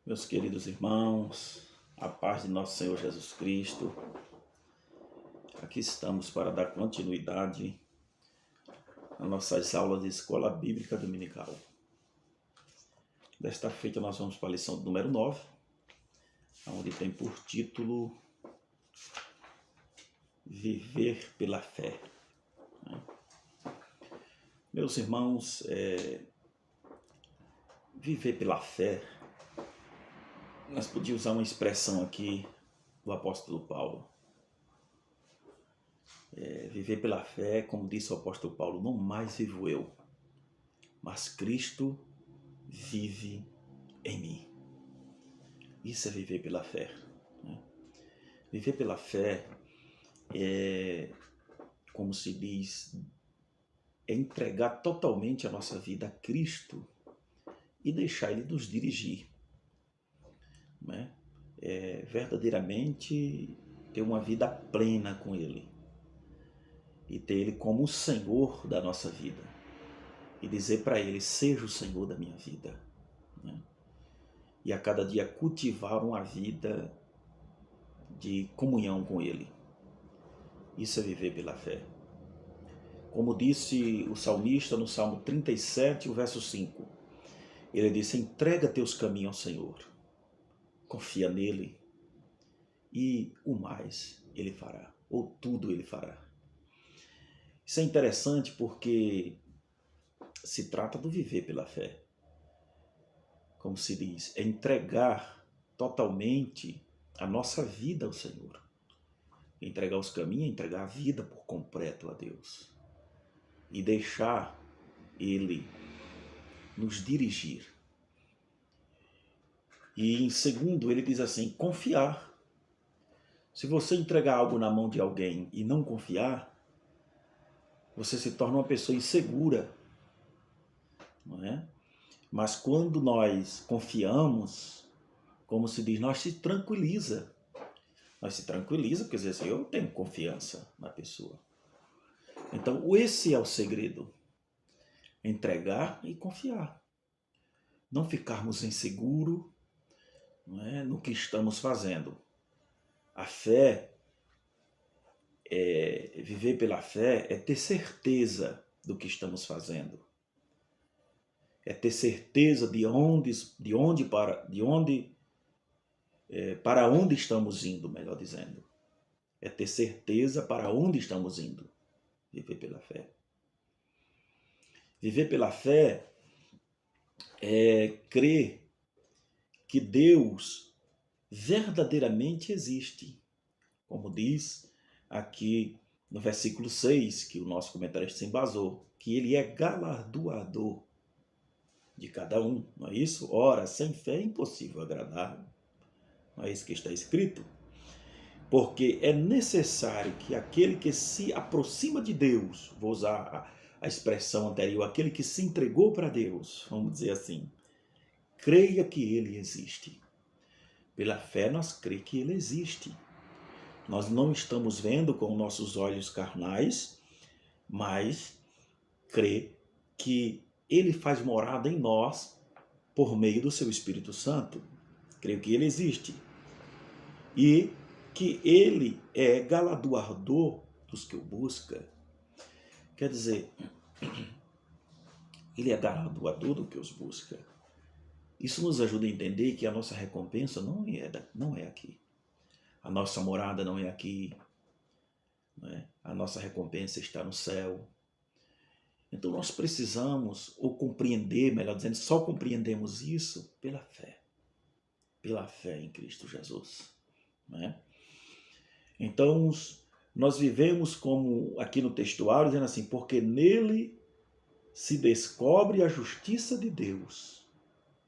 Meus queridos irmãos, a paz de nosso Senhor Jesus Cristo, aqui estamos para dar continuidade às nossas aulas de Escola Bíblica Dominical. Desta feita nós vamos para a lição número 9, onde tem por título Viver pela Fé. Meus irmãos, viver pela fé, nós podíamos usar uma expressão aqui do apóstolo Paulo. Viver pela fé, como disse o apóstolo Paulo, não mais vivo eu, mas Cristo vive em mim. Isso é viver pela fé. Viver pela fé é, como se diz, é entregar totalmente a nossa vida a Cristo e deixar Ele nos dirigir. Verdadeiramente ter uma vida plena com Ele e ter Ele como o Senhor da nossa vida e dizer para Ele: seja o Senhor da minha vida, e a cada dia cultivar uma vida de comunhão com Ele. Isso é viver pela fé. Como disse o salmista no Salmo 37, o verso 5, ele disse: entrega teus caminhos ao Senhor, confia nele e o mais ele fará, ou tudo ele fará. Isso é interessante porque se trata do viver pela fé. Como se diz, é entregar totalmente a nossa vida ao Senhor. Entregar os caminhos, entregar a vida por completo a Deus. E deixar Ele nos dirigir. E em segundo, ele diz assim, confiar. Se você entregar algo na mão de alguém e não confiar, você se torna uma pessoa insegura, não é? Mas quando nós confiamos, como se diz, nós se tranquiliza. Nós se tranquiliza, quer dizer assim, eu tenho confiança na pessoa. Então, esse é o segredo. Entregar e confiar. Não ficarmos inseguros, no que estamos fazendo. A fé, viver pela fé, é ter certeza do que estamos fazendo. É ter certeza para onde estamos indo, melhor dizendo. É ter certeza para onde estamos indo. Viver pela fé. Viver pela fé é crer que Deus verdadeiramente existe. Como diz aqui no versículo 6, que o nosso comentarista se embasou, que ele é galardoador de cada um, não é isso? Ora, sem fé é impossível agradar. Não é isso que está escrito? Porque é necessário que aquele que se aproxima de Deus, vou usar a expressão anterior, aquele que se entregou para Deus, vamos dizer assim, creia que Ele existe. Pela fé nós cremos que Ele existe. Nós não estamos vendo com nossos olhos carnais, mas crê que Ele faz morada em nós por meio do seu Espírito Santo. Creio que Ele existe. E que Ele é galardoador dos que o buscam. Quer dizer, Ele é galardoador do que os busca. Isso nos ajuda a entender que a nossa recompensa não é aqui. A nossa morada não é aqui. A nossa recompensa está no céu. Então nós precisamos, ou compreender, melhor dizendo, só compreendemos isso pela fé. Pela fé em Cristo Jesus. Então nós vivemos como aqui no textuário, dizendo assim, porque nele se descobre a justiça de Deus,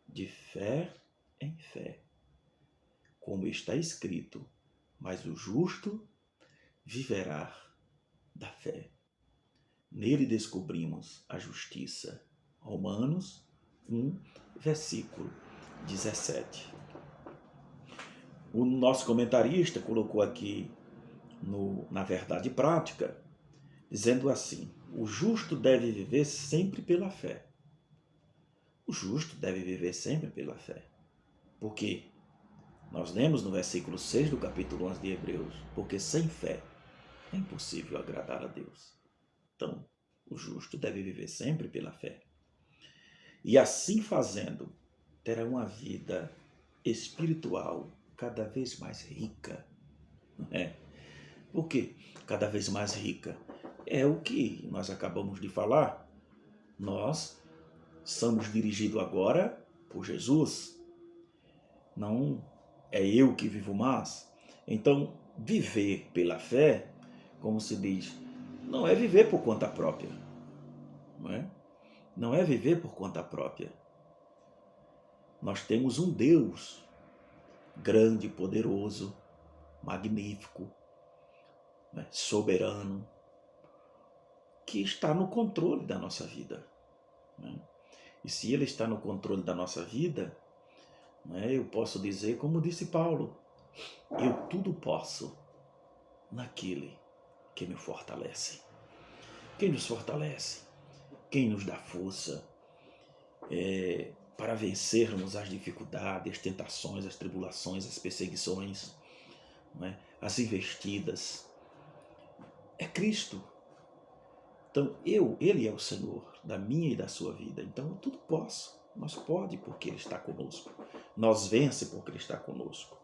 de fé em fé. Como está escrito, mas o justo viverá da fé. Nele descobrimos a justiça. Romanos 1, versículo 17. O nosso comentarista colocou aqui na verdade prática, dizendo assim, o justo deve viver sempre pela fé. O justo deve viver sempre pela fé. Porque nós lemos no versículo 6 do capítulo 11 de Hebreus, porque sem fé é impossível agradar a Deus. Então, o justo deve viver sempre pela fé. E assim fazendo, terá uma vida espiritual cada vez mais rica. Por quê? Cada vez mais rica. É o que nós acabamos de falar. Nós somos dirigidos agora por Jesus. Não é eu que vivo mais. Então, viver pela fé, como se diz, não é viver por conta própria. Não é? Não é viver por conta própria. Nós temos um Deus grande, poderoso, magnífico, né, soberano, que está no controle da nossa vida. Né? E se Ele está no controle da nossa vida, né, eu posso dizer, como disse Paulo, eu tudo posso naquele que me fortalece. Quem nos fortalece? Quem nos dá força para vencermos as dificuldades, as tentações, as tribulações, as perseguições, né, as investidas? É Cristo. Então, Ele é o Senhor da minha e da sua vida. Então, eu tudo posso. Nós pode porque Ele está conosco. Nós vence porque Ele está conosco.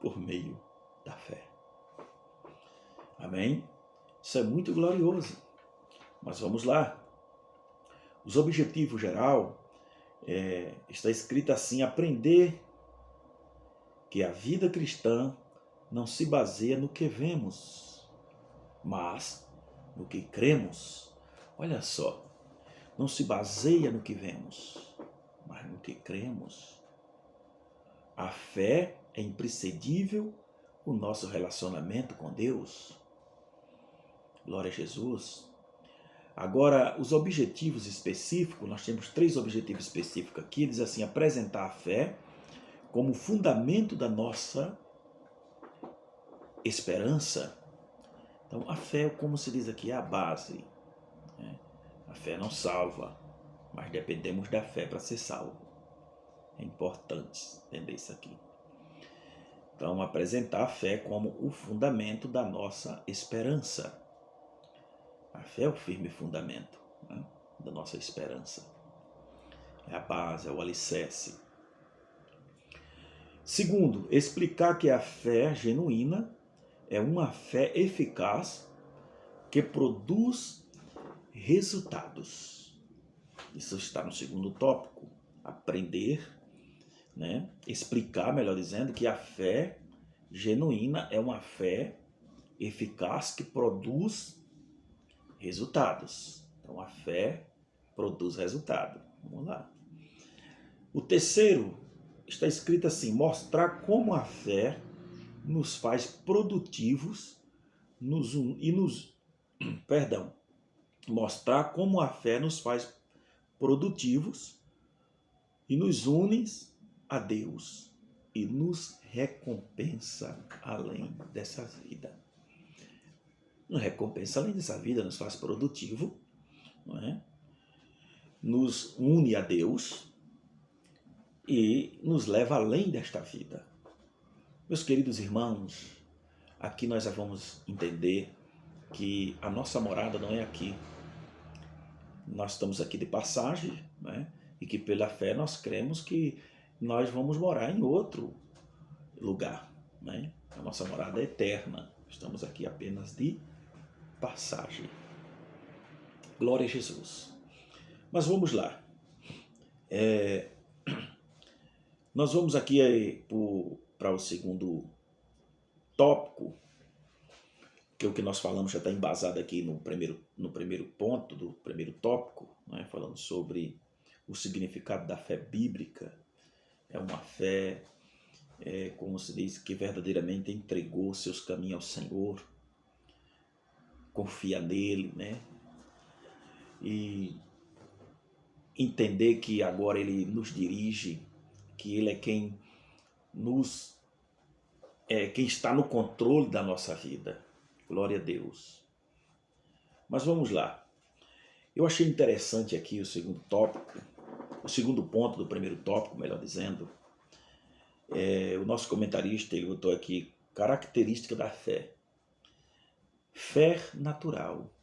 Por meio da fé. Amém? Isso é muito glorioso. Mas vamos lá. Os objetivos geral está escrito assim: aprender que a vida cristã não se baseia no que vemos, mas no que cremos. Olha só, não se baseia no que vemos, mas no que cremos. A fé é imprescindível o nosso relacionamento com Deus. Glória a Jesus. Agora, os objetivos específicos, nós temos 3 objetivos específicos aqui. Diz assim: apresentar a fé como fundamento da nossa esperança. Então, a fé, como se diz aqui, é a base. Né? A fé não salva, mas dependemos da fé para ser salvo. É importante entender isso aqui. Então, apresentar a fé como o fundamento da nossa esperança. A fé é o firme fundamento, né, da nossa esperança. É a base, é o alicerce. Segundo, explicar que a fé genuína é uma fé eficaz que produz resultados. Isso está no segundo tópico. Aprender, né, explicar, melhor dizendo, que a fé genuína é uma fé eficaz que produz resultados. Então, a fé produz resultado. Vamos lá. O terceiro está escrito assim: mostrar como a fé nos faz produtivos mostrar como a fé nos faz produtivos e nos une a Deus e nos recompensa além dessa vida. Nos recompensa além dessa vida, nos faz produtivo, não é? Nos une a Deus e nos leva além desta vida. Meus queridos irmãos, aqui nós já vamos entender que a nossa morada não é aqui. Nós estamos aqui de passagem, né? E que pela fé nós cremos que nós vamos morar em outro lugar, né? A nossa morada é eterna. Estamos aqui apenas de passagem. Glória a Jesus. Mas vamos lá. Nós vamos aqui para o segundo tópico, que o que nós falamos já está embasado aqui no primeiro ponto do primeiro tópico, né? Falando sobre o significado da fé bíblica. É uma fé, como se diz, que verdadeiramente entregou seus caminhos ao Senhor, confia nele, né? E entender que agora Ele nos dirige, que Ele é quem quem está no controle da nossa vida. Glória a Deus. Mas vamos lá. Eu achei interessante aqui o segundo tópico, o segundo ponto do primeiro tópico, melhor dizendo, o nosso comentarista ele botou aqui característica da fé. Fé natural.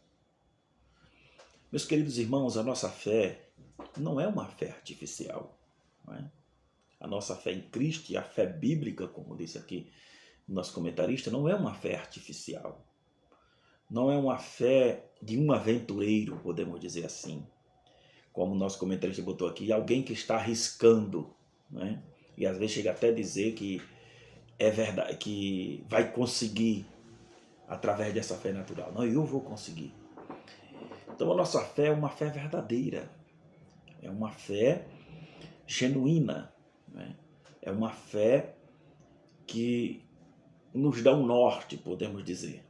Meus queridos irmãos, a nossa fé não é uma fé artificial. Não é? A nossa fé em Cristo e a fé bíblica, como disse aqui o nosso comentarista, não é uma fé artificial. Não é uma fé de um aventureiro, podemos dizer assim. Como o nosso comentarista botou aqui, alguém que está arriscando, né? E às vezes chega até a dizer que é verdade, que vai conseguir através dessa fé natural. Não, eu vou conseguir. Então a nossa fé é uma fé verdadeira, é uma fé genuína, né? É uma fé que nos dá um norte, podemos dizer.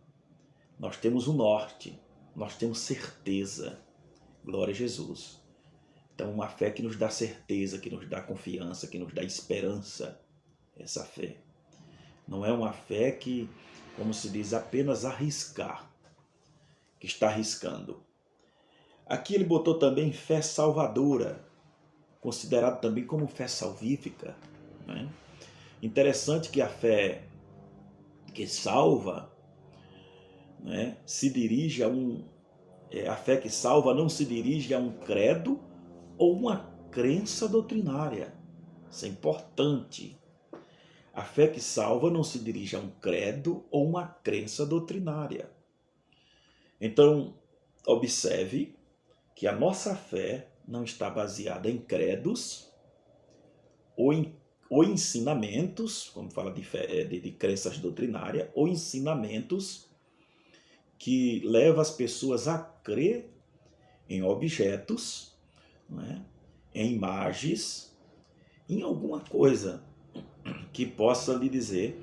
Nós temos um norte, nós temos certeza. Glória a Jesus. Então, uma fé que nos dá certeza, que nos dá confiança, que nos dá esperança. Essa fé. Não é uma fé que, como se diz, apenas arriscar, que está arriscando. Aqui ele botou também fé salvadora, considerado também como fé salvífica. Né? Interessante que a fé que salva, né, se dirige a a fé que salva não se dirige a um credo ou uma crença doutrinária. Isso é importante. A fé que salva não se dirige a um credo ou uma crença doutrinária. Então, observe que a nossa fé não está baseada em credos ou ensinamentos, como fala de crenças doutrinárias, ou ensinamentos que levam as pessoas a crer em objetos, né, em imagens, em alguma coisa que possa lhe dizer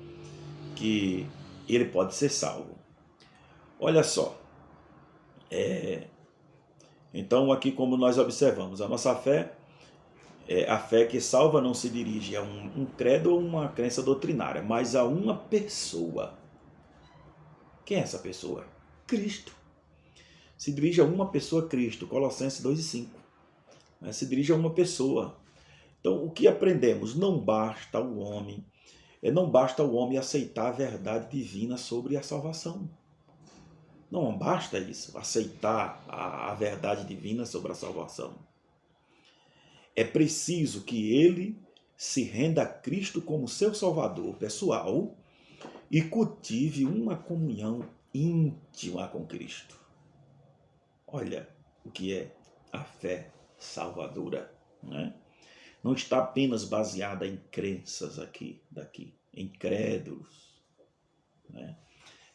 que ele pode ser salvo. Olha só, então aqui como nós observamos, a nossa fé, a fé que salva não se dirige a um credo ou uma crença doutrinária, mas a uma pessoa. Quem é essa pessoa? Cristo. Se dirige a uma pessoa, Cristo, Colossenses 2:5. Se dirige a uma pessoa. Então, o que aprendemos? Não basta o homem aceitar a verdade divina sobre a salvação. Não basta isso, aceitar a verdade divina sobre a salvação. É preciso que ele se renda a Cristo como seu Salvador pessoal e cultive uma comunhão íntima com Cristo. Olha o que é a fé salvadora, né? Não está apenas baseada em crenças daqui, em credos, né?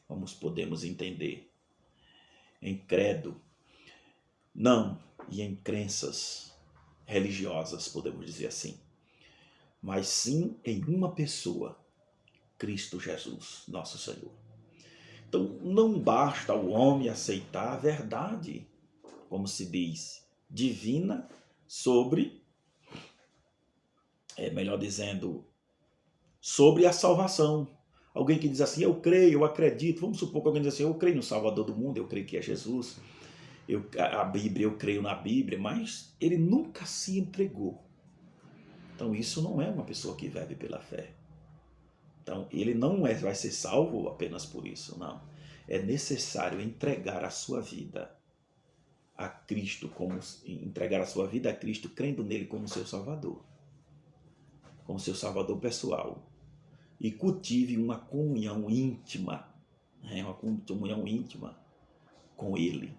Como podemos entender, em credo, não, e em crenças religiosas, podemos dizer assim, mas sim em uma pessoa, Cristo Jesus, nosso Senhor. Então, não basta o homem aceitar a verdade, como se diz, divina sobre, melhor dizendo, sobre a salvação. Alguém que diz assim, eu creio, eu acredito, vamos supor que alguém diz assim, eu creio no Salvador do mundo, eu creio que é Jesus, a Bíblia, eu creio na Bíblia, mas ele nunca se entregou. Então isso não é uma pessoa que vive pela fé. Então ele não vai ser salvo apenas por isso, não. É necessário entregar a sua vida a Cristo, entregar a sua vida a Cristo, crendo nele como seu Salvador. Como seu Salvador pessoal. E cultive uma comunhão íntima, uma comunhão íntima com ele.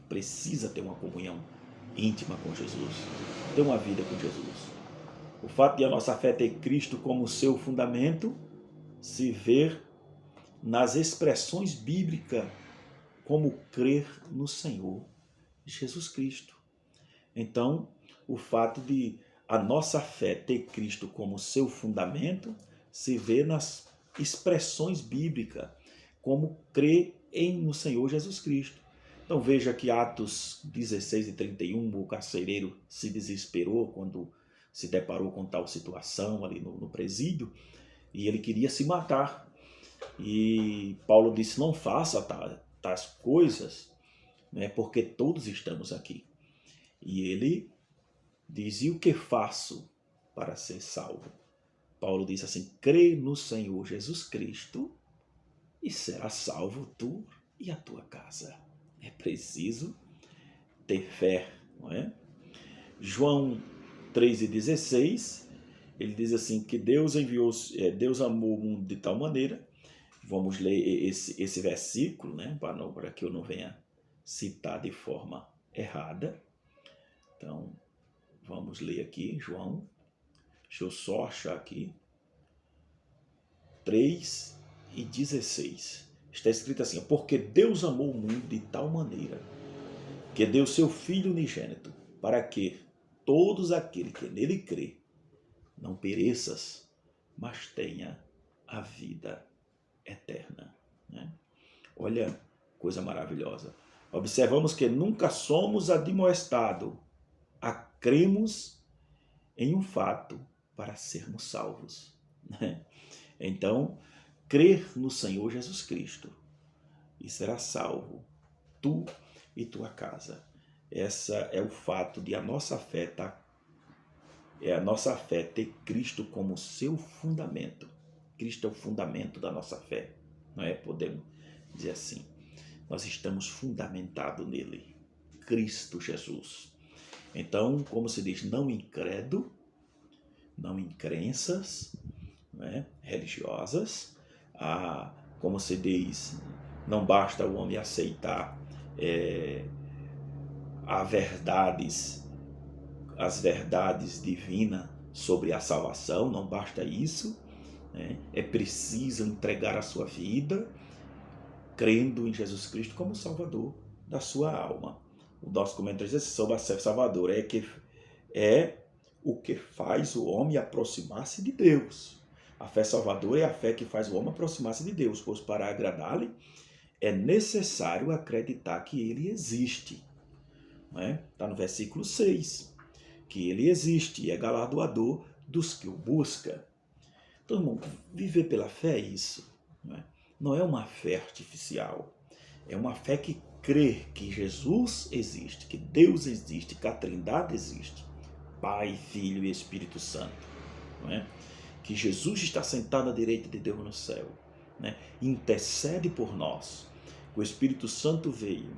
Precisa ter uma comunhão íntima com Jesus, ter uma vida com Jesus. O fato de a nossa fé ter Cristo como seu fundamento se vê nas expressões bíblicas como crer no Senhor Jesus Cristo. Então, o fato de a nossa fé ter Cristo como seu fundamento se vê nas expressões bíblicas como crer no Senhor Jesus Cristo. Então veja que Atos 16:31, o carcereiro se desesperou quando se deparou com tal situação ali no presídio e ele queria se matar. E Paulo disse, não faça tais coisas, né, porque todos estamos aqui. E ele diz, e o que faço para ser salvo? Paulo diz assim, crê no Senhor Jesus Cristo e será salvo tu e a tua casa. É preciso ter fé, não é? João 3,16, ele diz assim, que Deus enviou, Deus amou o mundo de tal maneira. Vamos ler esse versículo, né, para que eu não venha citar de forma errada. Então, vamos ler aqui, João. Deixa eu só achar aqui. 3:16. Está escrito assim, porque Deus amou o mundo de tal maneira que deu seu Filho unigênito, para que todos aqueles que nele crê não pereças, mas tenha a vida eterna. Né? Olha, coisa maravilhosa. Observamos que nunca somos admoestados a cremos em um fato para sermos salvos. Né? Então, crer no Senhor Jesus Cristo e será salvo, tu e tua casa. Essa é o fato de a nossa fé ter Cristo como seu fundamento. Cristo é o fundamento da nossa fé, não é? Podemos dizer assim. Nós estamos fundamentados nele, Cristo Jesus. Então, como se diz, não em credo, não em crenças, não é? Religiosas, como se diz, não basta o homem aceitar as verdades divinas sobre a salvação, não basta isso, né? É preciso entregar a sua vida crendo em Jesus Cristo como Salvador da sua alma. O nosso comentário diz sobre a fé salvadora é o que faz o homem aproximar-se de Deus. A fé salvadora é a fé que faz o homem aproximar-se de Deus, pois para agradá-lo é necessário acreditar que ele existe. Está no versículo 6, que ele existe e é galardoador dos que o buscam. Então, irmão, viver pela fé é isso. Não é uma fé artificial, é uma fé que crê que Jesus existe, que Deus existe, que a Trindade existe, Pai, Filho e Espírito Santo. Não é? Que Jesus está sentado à direita de Deus no céu, né? Intercede por nós, o Espírito Santo veio,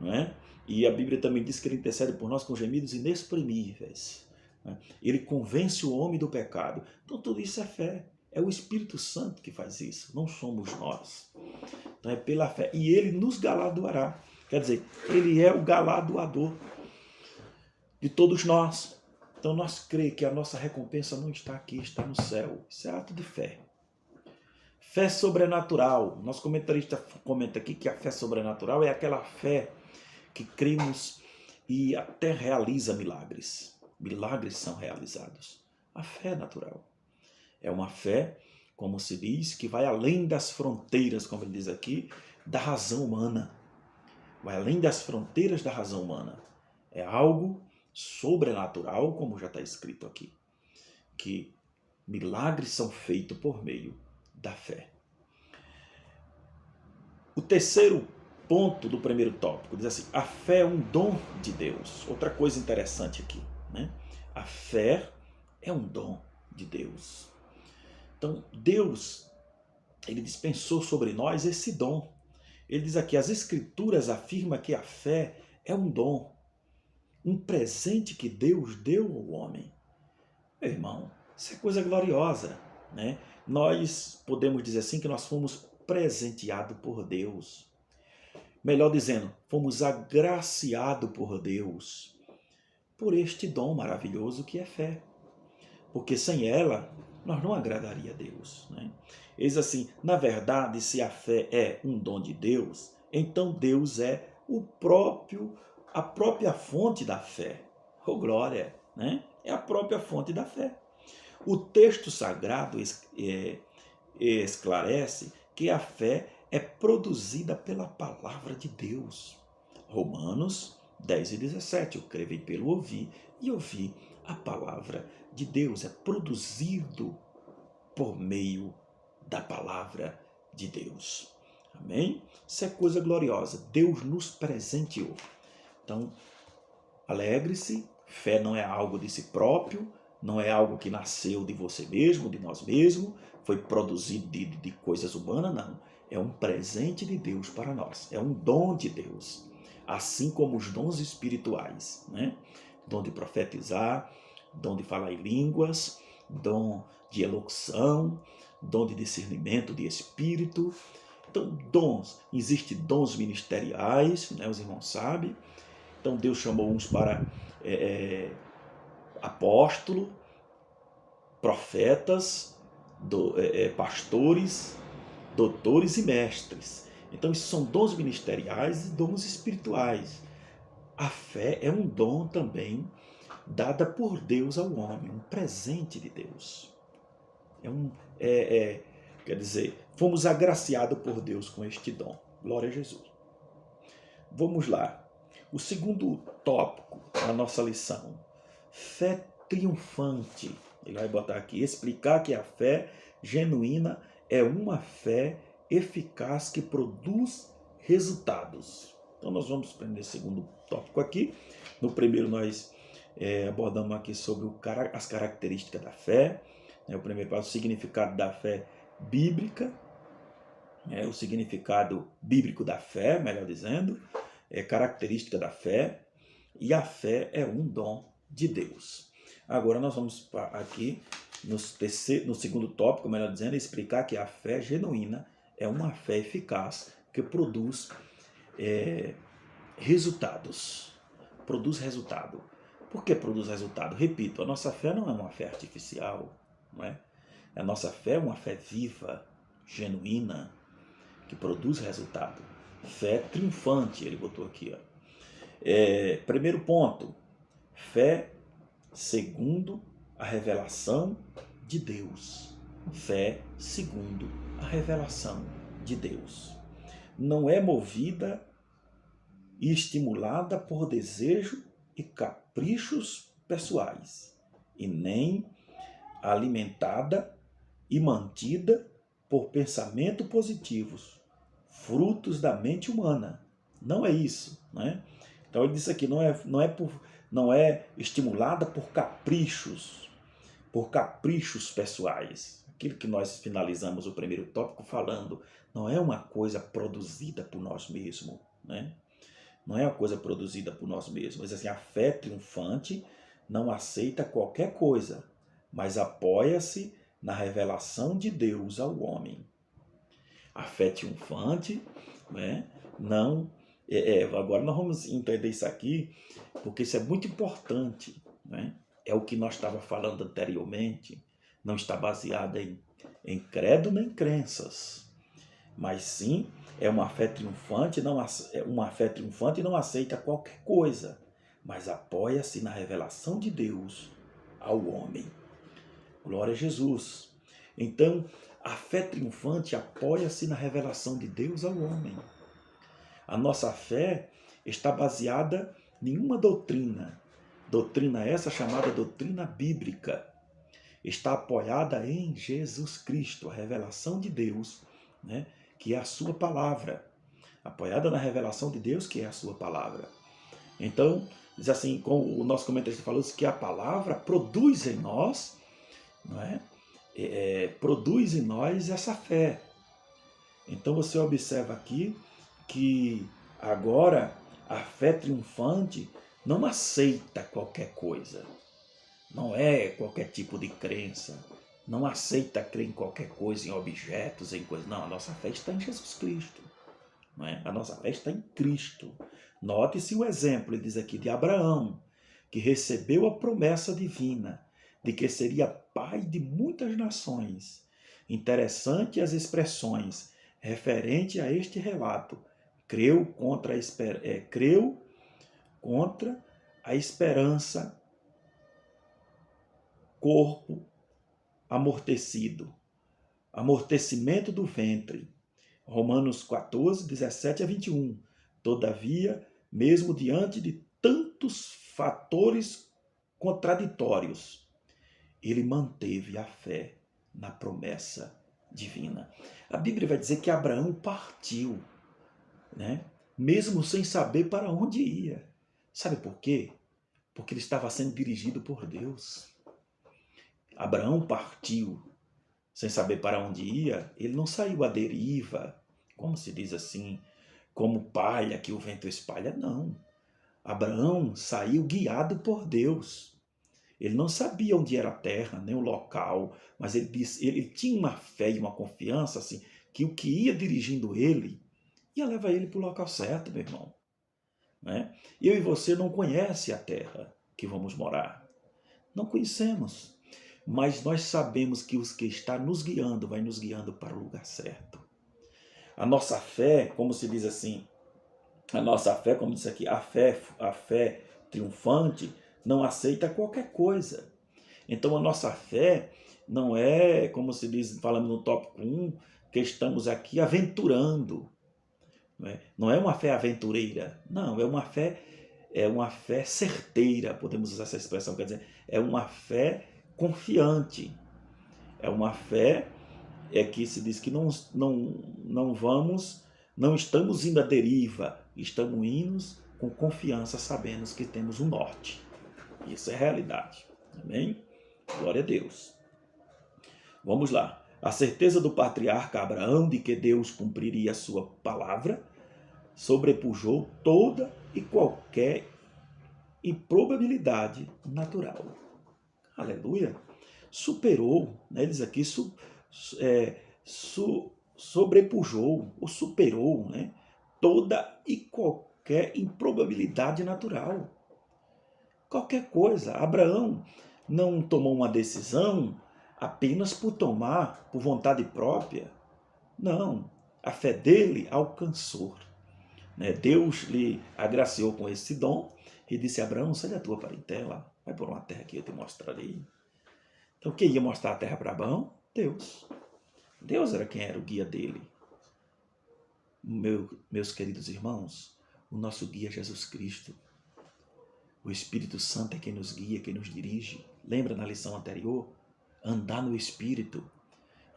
não é? E a Bíblia também diz que ele intercede por nós com gemidos inexprimíveis, né? Ele convence o homem do pecado. Então tudo isso é fé, é o Espírito Santo que faz isso, não somos nós. Então é pela fé, e ele nos galardoará, quer dizer, ele é o galardoador de todos nós. Então nós cremos que a nossa recompensa não está aqui, está no céu. Isso é ato de fé. Fé sobrenatural. Nosso comentarista comenta aqui que a fé sobrenatural é aquela fé que cremos e até realiza milagres. Milagres são realizados. A fé natural é uma fé, como se diz, que vai além das fronteiras, como ele diz aqui, da razão humana. Vai além das fronteiras da razão humana. É algo sobrenatural, como já está escrito aqui, que milagres são feitos por meio da fé. O terceiro ponto do primeiro tópico diz assim, a fé é um dom de Deus. Outra coisa interessante aqui, né? A fé é um dom de Deus. Então, Deus, ele dispensou sobre nós esse dom. Ele diz aqui, as Escrituras afirmam que a fé é um dom, um presente que Deus deu ao homem. Meu irmão, isso é coisa gloriosa, né? Nós podemos dizer assim que nós fomos presenteados por Deus. Melhor dizendo, fomos agraciados por Deus por este dom maravilhoso que é fé. Porque sem ela, nós não agradaria a Deus, né? Eis assim, na verdade, se a fé é um dom de Deus, então Deus é a própria fonte da fé. Oh, glória, né? É a própria fonte da fé. O texto sagrado esclarece que a fé é produzida pela palavra de Deus. Romanos 10:17, eu creio pelo ouvir e ouvir a palavra de Deus. É produzido por meio da palavra de Deus. Amém? Isso é coisa gloriosa. Deus nos presenteou. Então, alegre-se, Fé não é algo de si próprio, não é algo que nasceu de você mesmo, de nós mesmos, foi produzido de coisas humanas, não. É um presente de Deus para nós, é um dom de Deus. Assim como os dons espirituais, né? Dom de profetizar, dom de falar em línguas, dom de elocução, dom de discernimento de espírito. Então, dons, existem dons ministeriais, né? Os irmãos sabem. Então, Deus chamou uns para apóstolo, profetas, pastores, doutores e mestres. Então, isso são dons ministeriais e dons espirituais. A fé é um dom também dada por Deus ao homem, um presente de Deus. Quer dizer, fomos agraciados por Deus com este dom. Glória a Jesus. Vamos lá. O segundo tópico da nossa lição. Fé triunfante. Ele vai botar aqui, explicar que a fé genuína é uma fé eficaz que produz resultados. Então nós vamos aprender o segundo tópico aqui. No primeiro nós abordamos aqui sobre as características da fé. O primeiro passo, o significado da fé bíblica. O significado bíblico da fé, melhor dizendo. Característica da fé. E a fé é um dom de Deus. Agora nós vamos aqui no segundo tópico, melhor dizendo, explicar que a fé genuína é uma fé eficaz que produz resultados. Produz resultado. Por que produz resultado? Repito, a nossa fé não é uma fé artificial, não é? A nossa fé é uma fé viva, genuína, que produz resultado. Fé triunfante, ele botou aqui. Primeiro ponto, fé segundo a revelação de Deus. Fé segundo a revelação de Deus. Não é movida e estimulada por desejo e caprichos pessoais, e nem alimentada e mantida por pensamentos positivos, frutos da mente humana. Não é isso, né? Então ele disse aqui, não é estimulada por caprichos pessoais. Aquilo que nós finalizamos o primeiro tópico falando, não é uma coisa produzida por nós mesmos, né? Não é uma coisa produzida por nós mesmos. Mas assim, a fé triunfante não aceita qualquer coisa, mas apoia-se na revelação de Deus ao homem. A fé triunfante, né, não... agora nós vamos entender isso aqui, porque isso é muito importante, né? É o que nós estávamos falando anteriormente. Não está baseada em credo nem crenças, mas sim é uma fé triunfante, não aceita qualquer coisa, mas apoia-se na revelação de Deus ao homem. Glória a Jesus. Então, a fé triunfante apoia-se na revelação de Deus ao homem. A nossa fé está baseada em uma doutrina. Doutrina essa chamada doutrina bíblica. Está apoiada em Jesus Cristo, a revelação de Deus, né? Que é a sua palavra. Apoiada na revelação de Deus, que é a sua palavra. Então, diz assim, como o nosso comentarista falou, que a palavra produz em nós, não é? Produz em nós essa fé. Então você observa aqui que agora a fé triunfante não aceita qualquer coisa. Não é qualquer tipo de crença. Não aceita crer em qualquer coisa, em objetos, em coisas. Não, a nossa fé está em Jesus Cristo. Não é? A nossa fé está em Cristo. Note-se o exemplo, ele diz aqui, de Abraão, que recebeu a promessa divina de que seria pai de muitas nações. Interessante as expressões referente a este relato. Creu contra a esperança, corpo amortecido, amortecimento do ventre. Romanos 14, 17 a 21. Todavia, mesmo diante de tantos fatores contraditórios, ele manteve a fé na promessa divina. A Bíblia vai dizer que Abraão partiu, né? Mesmo sem saber para onde ia. Sabe por quê? porque ele estava sendo dirigido por Deus. Abraão partiu sem saber para onde ia, ele não saiu à deriva, como se diz assim, como palha que o vento espalha, não. Abraão saiu guiado por Deus. Ele não sabia onde era a terra, nem o local, mas ele tinha uma fé e uma confiança assim, que o que ia dirigindo ele ia levar ele para o local certo, meu irmão. Né? Eu e você não conhecem a terra que vamos morar. Não conhecemos. Mas nós sabemos que os que está nos guiando, vai nos guiando para o lugar certo. A nossa fé, como se diz assim, a nossa fé, como diz aqui, a fé triunfante não aceita qualquer coisa. Então a nossa fé não é, como se diz, falando no tópico 1, que estamos aqui aventurando. Não é uma fé aventureira, não, é uma fé certeira, podemos usar essa expressão, quer dizer, é uma fé confiante, é uma fé que se diz que não estamos indo à deriva, estamos indo com confiança, sabendo que temos um norte. Isso é realidade. Amém? Glória a Deus. Vamos lá. A certeza do patriarca Abraão de que Deus cumpriria a sua palavra sobrepujou toda e qualquer improbabilidade natural. Aleluia! Superou, né, diz aqui, sobrepujou ou superou, né, toda e qualquer improbabilidade natural. Qualquer coisa. Abraão não tomou uma decisão apenas por tomar, por vontade própria. Não, a fé dele alcançou. Né? Deus lhe agraciou com esse dom e disse a Abraão, sai da tua parentela, vai por uma terra que eu te mostrarei. Então quem ia mostrar a terra para Abraão? Deus. Deus era quem era o guia dele. Meus queridos irmãos, o nosso guia é Jesus Cristo. O Espírito Santo é quem nos guia, quem nos dirige. Lembra na lição anterior? Andar no Espírito.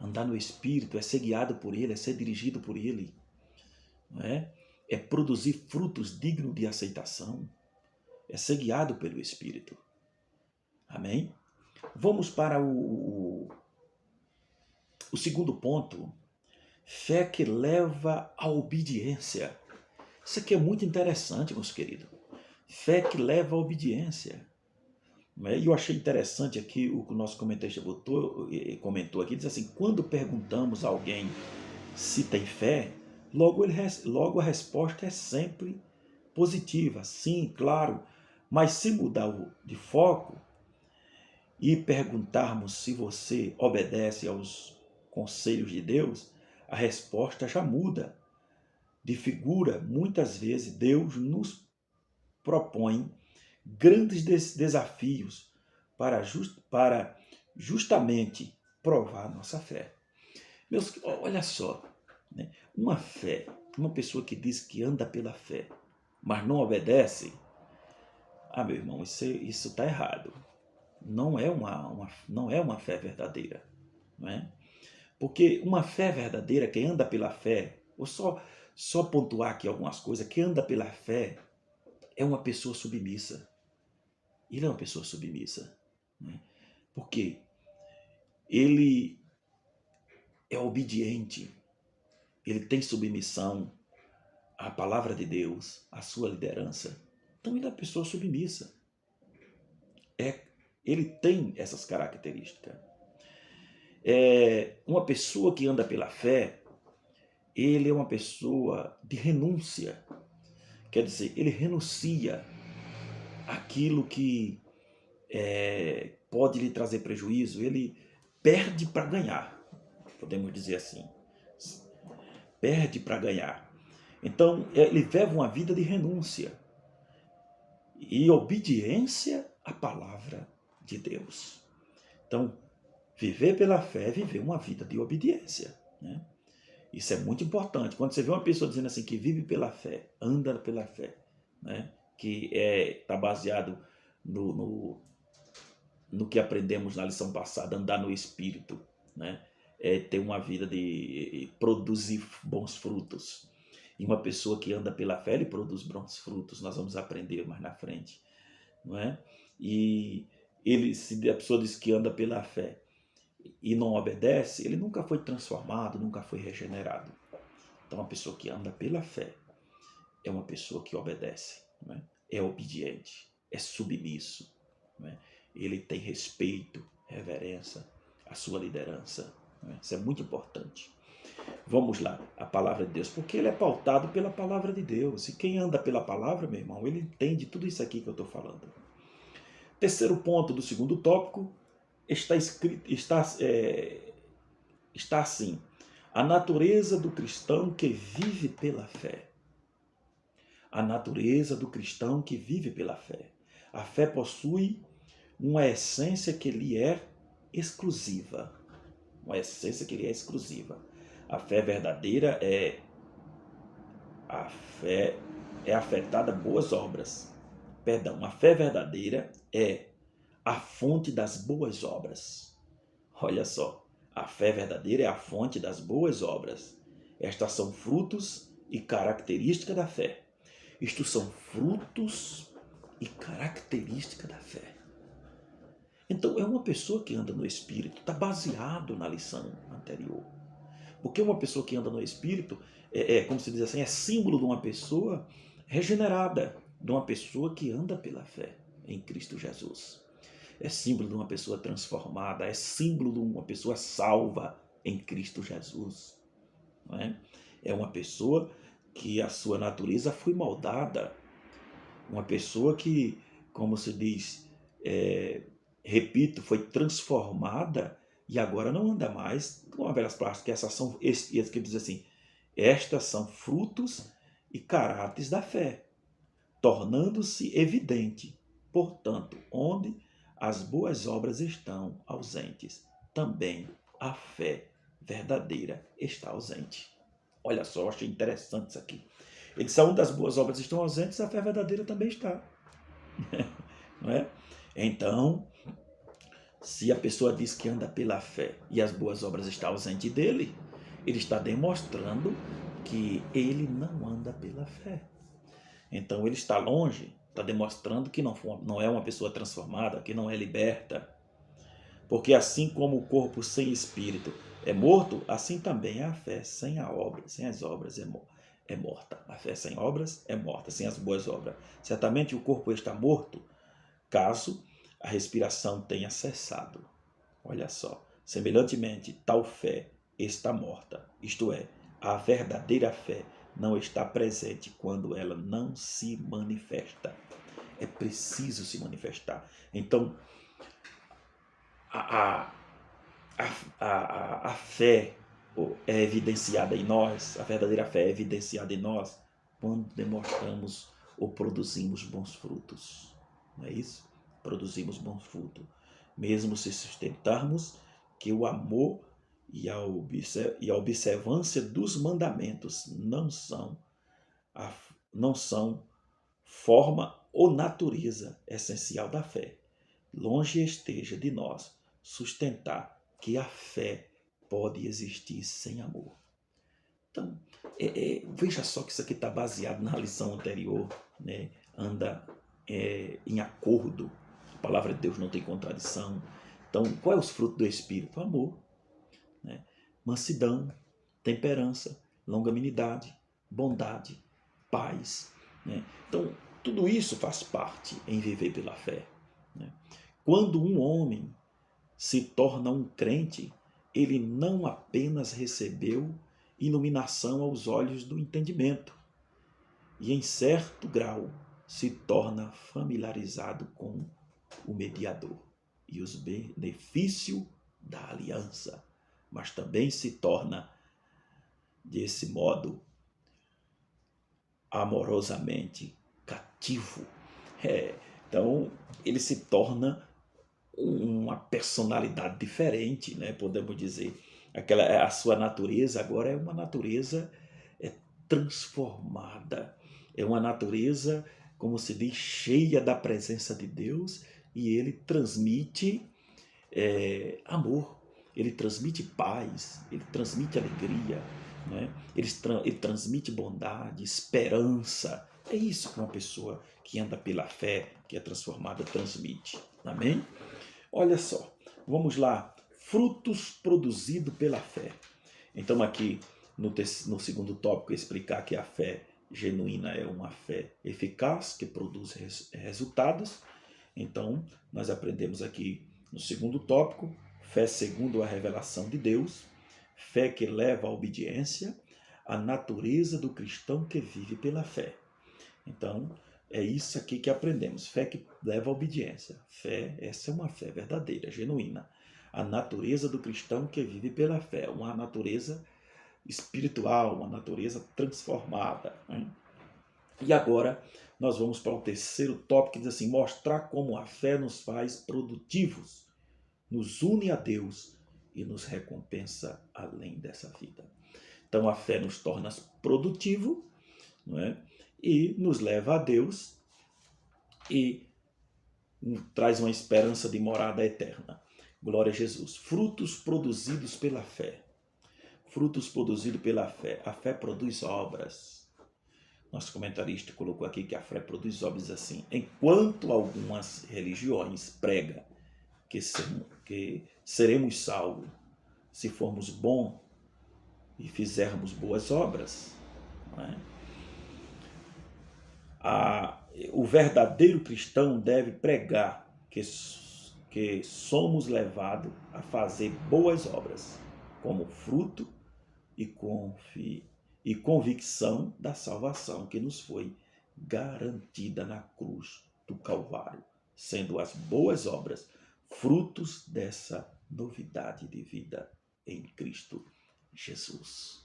Andar no Espírito é ser guiado por Ele, é ser dirigido por Ele. Não é? É produzir frutos dignos de aceitação. É ser guiado pelo Espírito. Amém? Vamos para o segundo ponto. Fé que leva à obediência. Isso aqui é muito interessante, meus queridos. Fé que leva à obediência. E eu achei interessante aqui o que o nosso comentarista comentou aqui, diz assim, quando perguntamos a alguém se tem fé, logo a resposta é sempre positiva, sim, claro, mas se mudar de foco e perguntarmos se você obedece aos conselhos de Deus, a resposta já muda de figura. Muitas vezes Deus nos propõe grandes desafios para justamente provar nossa fé. Olha só, né? Uma fé, uma pessoa que diz que anda pela fé, mas não obedece, meu irmão, isso está errado. Não é uma fé verdadeira. Não é? Porque uma fé verdadeira, quem anda pela fé, vou só pontuar aqui algumas coisas, quem anda pela fé é uma pessoa submissa. Ele é uma pessoa submissa. Né? Porque ele é obediente, ele tem submissão à palavra de Deus, à sua liderança. Então ele é uma pessoa submissa. Ele tem essas características. Uma pessoa que anda pela fé, ele é uma pessoa de renúncia. Quer dizer, ele renuncia àquilo que pode lhe trazer prejuízo, ele perde para ganhar, podemos dizer assim. Perde para ganhar. Então, ele leva uma vida de renúncia e obediência à palavra de Deus. Então, viver pela fé é viver uma vida de obediência. Né? Isso é muito importante. Quando você vê uma pessoa dizendo assim que vive pela fé, anda pela fé, né? Que está baseado no que aprendemos na lição passada, andar no Espírito, né? Ter uma vida de produzir bons frutos. E uma pessoa que anda pela fé, ele produz bons frutos. Nós vamos aprender mais na frente. não é? E ele, se a pessoa diz que anda pela fé e não obedece, ele nunca foi transformado, nunca foi regenerado. Então, a pessoa que anda pela fé é uma pessoa que obedece, não é? É obediente, é submisso, não é? Ele tem respeito, reverência à sua liderança. Não é? Isso é muito importante. Vamos lá, a palavra de Deus, porque ele é pautado pela palavra de Deus. E quem anda pela palavra, meu irmão, ele entende tudo isso aqui que eu estou falando. Terceiro ponto do segundo tópico está escrito, está assim: a natureza do cristão que vive pela fé. A natureza do cristão que vive pela fé. A fé possui uma essência que lhe é exclusiva. Uma essência que lhe é exclusiva. A fé verdadeira a fé é afetada a boas obras. Perdão, a fé verdadeira é a fonte das boas obras. Olha só, a fé verdadeira é a fonte das boas obras. Estas são frutos e características da fé. Isto são frutos e características da fé. Então, é uma pessoa que anda no Espírito, está baseado na lição anterior. Porque uma pessoa que anda no Espírito, como se diz assim, é símbolo de uma pessoa regenerada, de uma pessoa que anda pela fé em Cristo Jesus. É símbolo de uma pessoa transformada, é símbolo de uma pessoa salva em Cristo Jesus. Não é? É uma pessoa que a sua natureza foi moldada, uma pessoa que, como se diz, repito, foi transformada e agora não anda mais com a velhas práticas. Essas são, esse que diz assim, estas são frutos e caráteres da fé, tornando-se evidente, portanto, onde as boas obras estão ausentes, também a fé verdadeira está ausente. Olha só, eu achei interessante isso aqui. Ele disse, onde as boas obras estão ausentes, a fé verdadeira também está. Não é? Então, se a pessoa diz que anda pela fé e as boas obras estão ausentes dele, ele está demonstrando que ele não anda pela fé. Então ele está longe, está demonstrando que não é uma pessoa transformada, que não é liberta. Porque assim como o corpo sem espírito é morto, assim também a fé sem as obras é morta. A fé sem obras é morta, sem as boas obras. Certamente o corpo está morto, caso a respiração tenha cessado. Olha só, semelhantemente, tal fé está morta, isto é, a verdadeira fé não está presente quando ela não se manifesta. É preciso se manifestar. Então, a fé é evidenciada em nós, a verdadeira fé é evidenciada em nós quando demonstramos ou produzimos bons frutos. Não é isso? Produzimos bons frutos. Mesmo se sustentarmos que o amor e a observância dos mandamentos não são forma ou natureza essencial da fé. Longe esteja de nós sustentar que a fé pode existir sem amor. Então, veja só que isso aqui está baseado na lição anterior, né? Anda em acordo. A palavra de Deus não tem contradição. Então, qual é os frutos do Espírito? Amor, né? Mansidão, temperança, longanimidade, bondade, paz. Né? Então, tudo isso faz parte em viver pela fé. Né? Quando um homem se torna um crente, ele não apenas recebeu iluminação aos olhos do entendimento, e em certo grau se torna familiarizado com o mediador e os benefícios da aliança, mas também se torna, desse modo, amorosamente cativo. Então, ele se torna uma personalidade diferente, né? Podemos dizer. A sua natureza agora é uma natureza transformada. É uma natureza, como se diz, cheia da presença de Deus, e ele transmite amor, ele transmite paz, ele transmite alegria, né? Ele transmite bondade, esperança, É isso que uma pessoa que anda pela fé, que é transformada, transmite. Amém? Olha só, vamos lá. Frutos produzidos pela fé. Então aqui no segundo tópico explicar que a fé genuína é uma fé eficaz que produz resultados. Então nós aprendemos aqui no segundo tópico, fé segundo a revelação de Deus, fé que leva à obediência, a natureza do cristão que vive pela fé. Então, é isso aqui que aprendemos. Fé que leva à obediência. Fé, essa é uma fé verdadeira, genuína. A natureza do cristão que vive pela fé. Uma natureza espiritual, uma natureza transformada. Né? E agora, nós vamos para o terceiro tópico, que diz assim, mostrar como a fé nos faz produtivos, nos une a Deus e nos recompensa além dessa vida. Então, a fé nos torna produtivo, não é? E nos leva a Deus e traz uma esperança de morada eterna. Glória a Jesus. Frutos produzidos pela fé. Frutos produzidos pela fé. A fé produz obras. Nosso comentarista colocou aqui que a fé produz obras assim. Enquanto algumas religiões pregam que seremos salvos se formos bons e fizermos boas obras, não é? O verdadeiro cristão deve pregar que somos levados a fazer boas obras, como fruto e convicção da salvação que nos foi garantida na cruz do Calvário, sendo as boas obras frutos dessa novidade de vida em Cristo Jesus.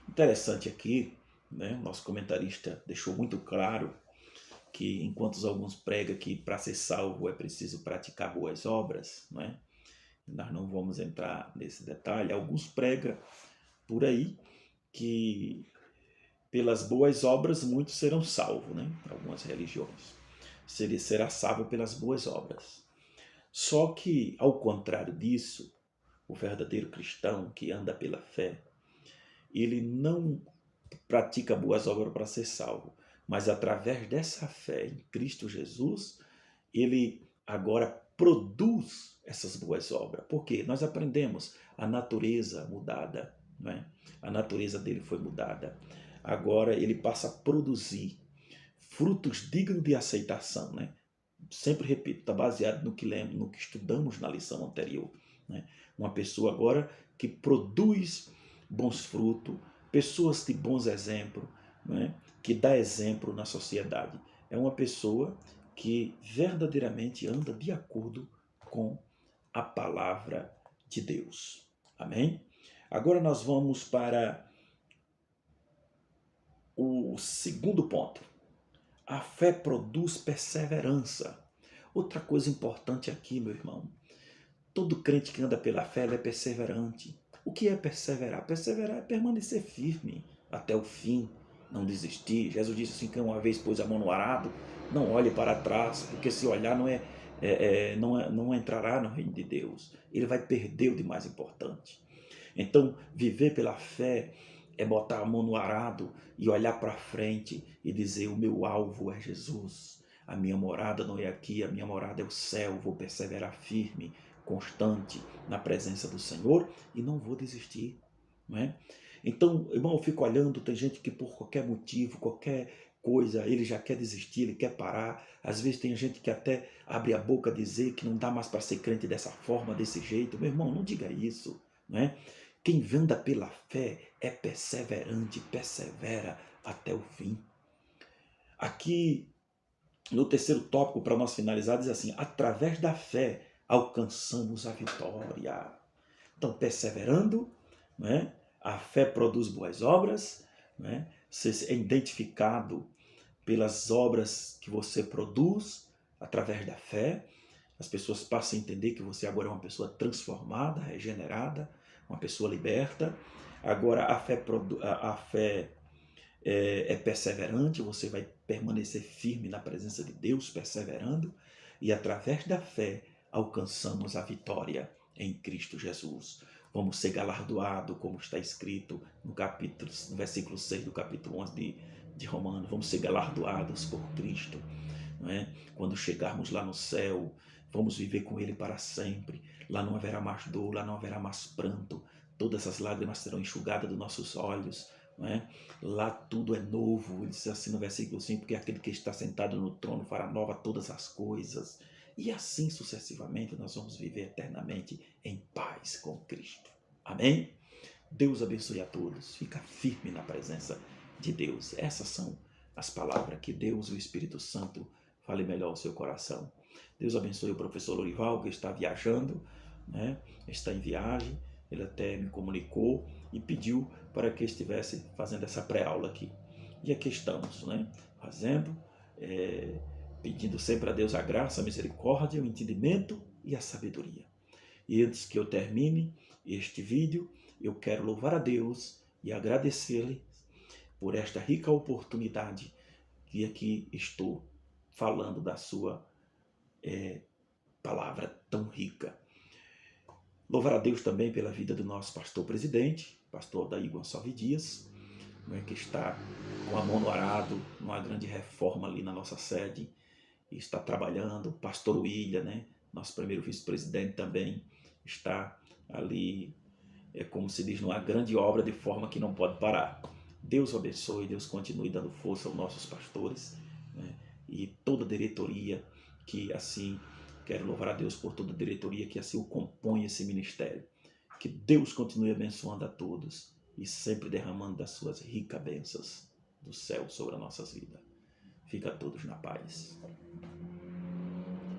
Interessante aqui, né? Nosso comentarista deixou muito claro que enquanto alguns pregam que para ser salvo é preciso praticar boas obras, né? Nós não vamos entrar nesse detalhe. Alguns pregam por aí que pelas boas obras muitos serão salvos, né? Algumas religiões. Será salvo pelas boas obras. Só que, ao contrário disso, o verdadeiro cristão que anda pela fé, ele não pratica boas obras para ser salvo, mas através dessa fé em Cristo Jesus, ele agora produz essas boas obras. Por quê? Nós aprendemos a natureza mudada, não é? A natureza dele foi mudada. Agora ele passa a produzir frutos dignos de aceitação, né? Sempre repito, está baseado no que lembro, no que estudamos na lição anterior, né? Uma pessoa agora que produz bons frutos, pessoas de bons exemplos, né? Que dá exemplo na sociedade. É uma pessoa que verdadeiramente anda de acordo com a palavra de Deus. Amém? Agora nós vamos para o segundo ponto. A fé produz perseverança. Outra coisa importante aqui, meu irmão. Todo crente que anda pela fé é perseverante. O que é perseverar? Perseverar é permanecer firme até o fim, não desistir. Jesus disse assim, que uma vez pôs a mão no arado, não olhe para trás, porque se olhar não entrará no reino de Deus. Ele vai perder o de mais importante. Então, viver pela fé é botar a mão no arado e olhar para frente e dizer, o meu alvo é Jesus. A minha morada não é aqui, a minha morada é o céu. Vou perseverar firme, constante na presença do Senhor e não vou desistir, não é? Então, irmão, eu fico olhando, tem gente que por qualquer motivo, qualquer coisa, ele já quer desistir, ele quer parar. Às vezes tem gente que até abre a boca a dizer que não dá mais para ser crente dessa forma, desse jeito. Meu irmão, não diga isso, não é? Quem anda pela fé é perseverante, persevera até o fim. Aqui, no terceiro tópico, para nós finalizar, diz assim, através da fé alcançamos a vitória. Então, perseverando, né? A fé produz boas obras, né? Você é identificado pelas obras que você produz através da fé. As pessoas passam a entender que você agora é uma pessoa transformada, regenerada, uma pessoa liberta. Agora a fé é perseverante, você vai permanecer firme na presença de Deus, perseverando, e através da fé alcançamos a vitória em Cristo Jesus. Vamos ser galardoados, como está escrito no versículo 6 do capítulo 11 de Romanos, vamos ser galardoados por Cristo, não é? Quando chegarmos lá no céu, vamos viver com Ele para sempre. Lá não haverá mais dor, lá não haverá mais pranto. Todas as lágrimas serão enxugadas dos nossos olhos, não é? Lá tudo é novo. Ele diz assim no versículo 5, porque aquele que está sentado no trono fará nova todas as coisas. E assim sucessivamente nós vamos viver eternamente em paz com Cristo. Amém? Deus abençoe a todos. Fica firme na presença de Deus. Essas são as palavras que Deus e o Espírito Santo fale melhor ao seu coração. Deus abençoe o professor Lorival, que está viajando, né? Está em viagem. Ele até me comunicou e pediu para que estivesse fazendo essa pré-aula aqui. E aqui estamos, né? Fazendo, pedindo sempre a Deus a graça, a misericórdia, o entendimento e a sabedoria. E antes que eu termine este vídeo, eu quero louvar a Deus e agradecer-lhe por esta rica oportunidade que aqui estou falando da sua palavra tão rica. Louvar a Deus também pela vida do nosso pastor presidente, pastor Odair Gonçalves Dias, que está com a mão no arado, numa grande reforma ali na nossa sede, e está trabalhando. Pastor William, né, nosso primeiro vice-presidente também, está ali, como se diz, numa grande obra de forma que não pode parar. Deus o abençoe, Deus continue dando força aos nossos pastores, né, e toda a diretoria que assim, quero louvar a Deus por toda a diretoria que assim o compõe esse ministério. Que Deus continue abençoando a todos e sempre derramando das suas ricas bênçãos do céu sobre as nossas vidas. Fica todos na paz.